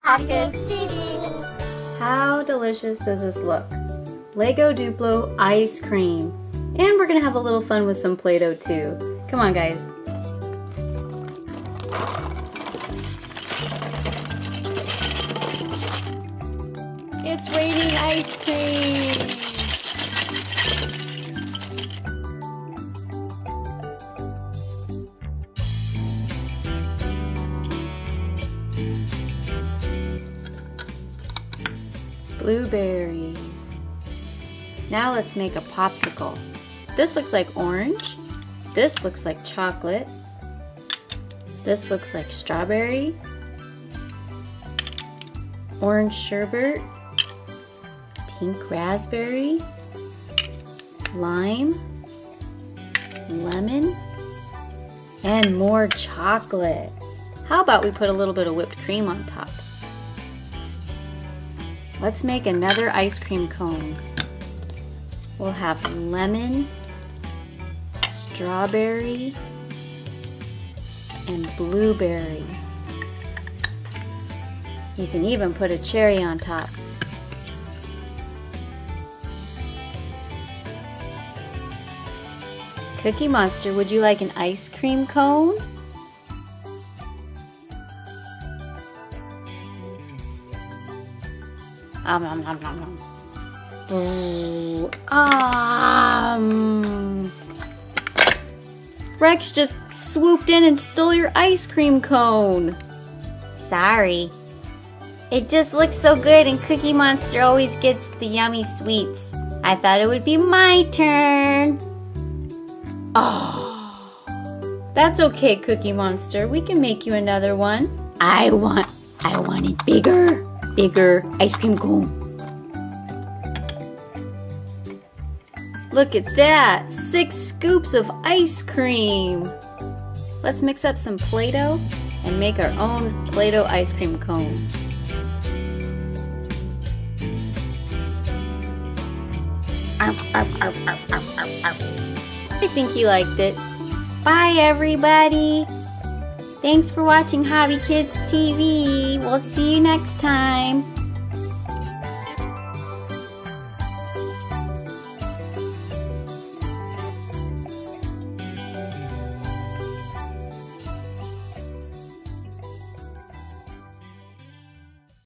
HobbyKidsTV. How delicious does this look? LEGO Duplo ice cream. And we're gonna have a little fun with some Play-Doh too. Come on, guys. It's raining ice cream! Blueberries. Now let's make a popsicle. This looks like orange. This looks like chocolate. This looks like strawberry. Orange sherbet. Pink raspberry. Lime. Lemon. And more chocolate. How about we put a little bit of whipped cream on top? Let's make another ice cream cone. We'll have lemon, strawberry, and blueberry. You can even put a cherry on top. Cookie Monster, would you like an ice cream cone? Ooh, Rex just swooped in and stole your ice cream cone. Sorry. It just looks so good and Cookie Monster always gets the yummy sweets. I thought it would be my turn. Oh, that's okay, Cookie Monster. We can make you another one. I want it bigger. Bigger ice cream cone. Look at that! 6 scoops of ice cream! Let's mix up some Play-Doh and make our own Play-Doh ice cream cone. I think he liked it. Bye everybody! Thanks for watching Hobby Kids TV. We'll see you next time.